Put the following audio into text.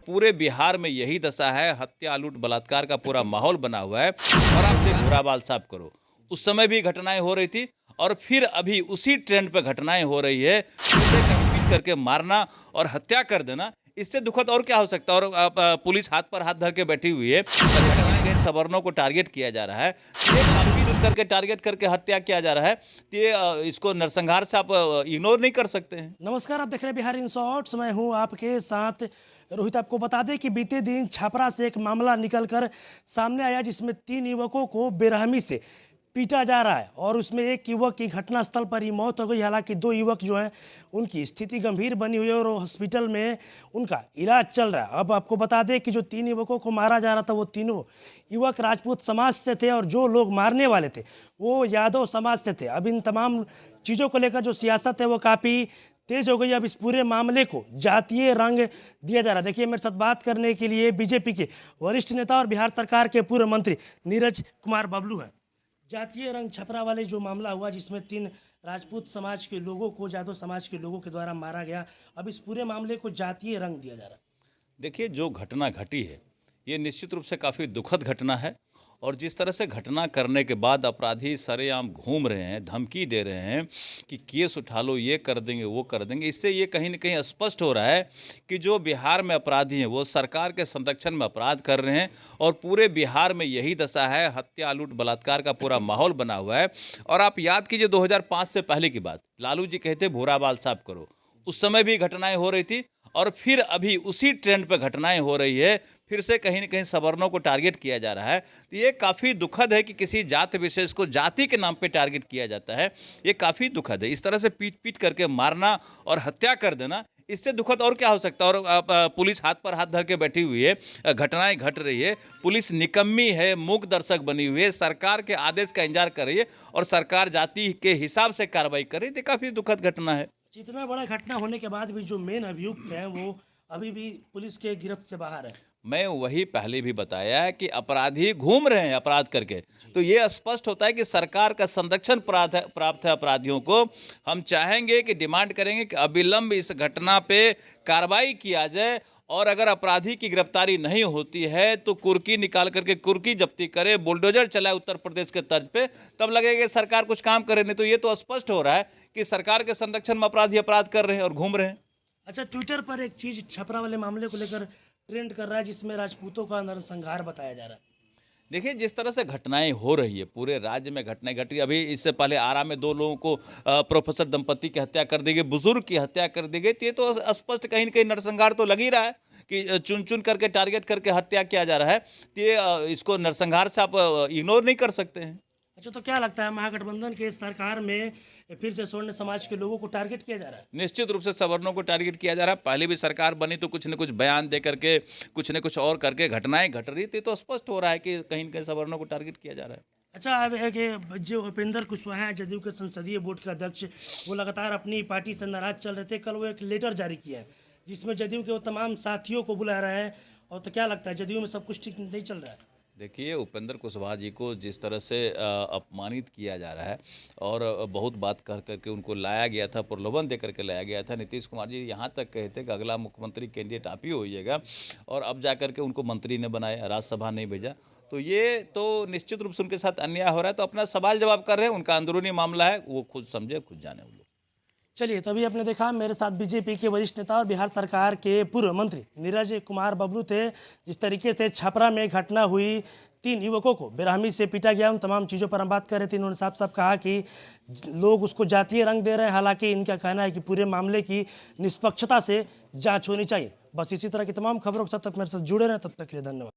पूरे बिहार में यही दशा है। हत्या, लूट, बलात्कार का पूरा माहौल बना हुआ है। और आप जो बुराबाल साफ करो, उस समय भी घटनाएं हो रही थी और फिर अभी उसी ट्रेंड पे घटनाएं हो रही है। उसे कहीं पीट करके मारना और हत्या कर देना, इससे दुखद और क्या हो सकता है। और पुलिस हाथ पर हाथ धर के बैठी हुई है। सवर्णों को टारगेट किया जा रहा है, चुन करके टारगेट करके हत्या किया जा रहा है। ये इसको नरसंहार से आप इग्नोर नहीं कर सकते हैं। नमस्कार, आप देख रहे हैं बिहार इन शॉर्ट्स। मैं हूं आपके साथ रोहित। आपको बता दें कि बीते दिन छपरा से एक मामला निकलकर सामने आया जिसमें 3 युवकों को बेरहमी से पीटा जा रहा है और उसमें एक युवक की घटनास्थल पर ही मौत हो गई। हालांकि 2 युवक जो हैं उनकी स्थिति गंभीर बनी हुई है और हॉस्पिटल में उनका इलाज चल रहा है। अब आपको बता दें कि जो 3 युवकों को मारा जा रहा था वो तीनों युवक राजपूत समाज से थे और जो लोग मारने वाले थे वो यादव समाज से थे। अब इन तमाम चीज़ों को लेकर जो सियासत है वो काफ़ी तेज हो गई। अब इस पूरे मामले को जातीय रंग दिया जा रहा है। देखिए, मेरे साथ बात करने के लिए बीजेपी के वरिष्ठ नेता और बिहार सरकार के पूर्व मंत्री नीरज कुमार बबलू हैं। जातीय रंग छपरा वाले जो मामला हुआ जिसमें 3 राजपूत समाज के लोगों को यादव समाज के लोगों के द्वारा मारा गया, अब इस पूरे मामले को जातीय रंग दिया जा रहा है। देखिए, जो घटना घटी है ये निश्चित रूप से काफ़ी दुखद घटना है। और जिस तरह से घटना करने के बाद अपराधी सरेआम घूम रहे हैं, धमकी दे रहे हैं कि केस उठा लो, ये कर देंगे, वो कर देंगे, इससे ये कहीं ना कहीं स्पष्ट हो रहा है कि जो बिहार में अपराधी हैं वो सरकार के संरक्षण में अपराध कर रहे हैं। और पूरे बिहार में यही दशा है। हत्या, लूट, बलात्कार का पूरा माहौल बना हुआ है। और आप याद कीजिए 2005 से पहले की बात, लालू जी कहते बुराबाल साफ करो, उस समय भी घटनाएं हो रही थी और फिर अभी उसी ट्रेंड पे घटनाएं हो रही है। फिर से कहीं न कहीं सवर्णों को टारगेट किया जा रहा है। तो ये काफ़ी दुखद है कि किसी जाति विशेष को जाति के नाम पे टारगेट किया जाता है। ये काफ़ी दुखद है। इस तरह से पीट पीट करके मारना और हत्या कर देना, इससे दुखद और क्या हो सकता है। और पुलिस हाथ पर हाथ धर के बैठी हुई है, घटनाएं घट रही है। पुलिस निकम्मी है, मूक दर्शक बनी हुई है, सरकार के आदेश का इंतजार कर रही है और सरकार जाति के हिसाब से कार्रवाई कर रही है। तो काफ़ी दुखद घटना है। इतना बड़ा घटना होने के बाद भी जो मेन अभियुक्त हैं वो अभी भी पुलिस के गिरफ्त से बाहर है। मैं वही पहले भी बताया है कि अपराधी घूम रहे हैं अपराध करके। तो ये स्पष्ट होता है कि सरकार का संरक्षण प्राप्त है अपराधियों को। हम चाहेंगे कि डिमांड करेंगे कि अविलंब इस घटना पे कार्रवाई किया जाए। और अगर अपराधी की गिरफ्तारी नहीं होती है तो कुर्की निकाल करके कुर्की जब्ती करे, बुलडोजर चलाए उत्तर प्रदेश के तर्ज पे, तब लगेगा कि सरकार कुछ काम करे। नहीं तो ये तो स्पष्ट हो रहा है कि सरकार के संरक्षण में अपराधी अपराध कर रहे हैं और घूम रहे हैं। अच्छा, ट्विटर पर एक चीज़ छपरा वाले मामले को लेकर ट्रेंड कर रहा है जिसमें राजपूतों का नरसंहार बताया जा रहा है। देखिए, जिस तरह से घटनाएं हो रही है, पूरे राज्य में घटनाएं घट रही। अभी इससे पहले आरा में 2 लोगों को प्रोफेसर दंपति की हत्या कर दी गई, बुजुर्ग की हत्या कर दी गई। तो ये तो स्पष्ट कहीं न कहीं नरसंहार तो लग ही रहा है कि चुन चुन करके टारगेट करके हत्या किया जा रहा है। तो ये इसको नरसंहार से आप इग्नोर नहीं कर सकते हैं। अच्छा, तो क्या लगता है महागठबंधन के सरकार में फिर से स्वर्ण समाज के लोगों को टारगेट किया जा रहा है? निश्चित रूप से सवर्णों को टारगेट किया जा रहा है। पहले भी सरकार बनी तो कुछ न कुछ बयान दे करके, कुछ न कुछ और करके घटनाएं घट रही थी। तो स्पष्ट हो रहा है कि कहीं न कहीं सवर्णों को टारगेट किया जा रहा है। अच्छा, अब है कि जो उपेंद्र कुशवाहा है जदयू के संसदीय बोर्ड के अध्यक्ष, वो लगातार अपनी पार्टी से नाराज चल रहे थे। कल वो एक लेटर जारी किया है जिसमें जदयू के वो तमाम साथियों को बुला रहे हैं। और तो क्या लगता है जदयू में सब कुछ ठीक नहीं चल रहा है? देखिए, उपेंद्र कुशवाहा जी को जिस तरह से अपमानित किया जा रहा है और बहुत बात कर करके उनको लाया गया था, प्रलोभन दे करके लाया गया था। नीतीश कुमार जी यहाँ तक कहते कि अगला मुख्यमंत्री कैंडिडेट आप ही होइएगा, और अब जा करके उनको मंत्री ने बनाया, राज्यसभा नहीं भेजा। तो ये तो निश्चित रूप से उनके साथ अन्याय हो रहा है। तो अपना सवाल जवाब कर रहे हैं, उनका अंदरूनी मामला है, वो खुद समझे, खुद जाने वो लोग। चलिए, तभी आपने देखा मेरे साथ बीजेपी के वरिष्ठ नेता और बिहार सरकार के पूर्व मंत्री नीरज कुमार बबलू थे। जिस तरीके से छपरा में घटना हुई, 3 युवकों को बेरहमी से पीटा गया, उन तमाम चीज़ों पर हम बात कर रहे थे। इन्होंने साफ साफ कहा कि लोग उसको जातीय रंग दे रहे हैं। हालांकि इनका कहना है कि पूरे मामले की निष्पक्षता से जांच होनी चाहिए। बस इसी तरह की तमाम खबरों के साथ तक मेरे साथ जुड़े रहें। तब तक के लिए धन्यवाद।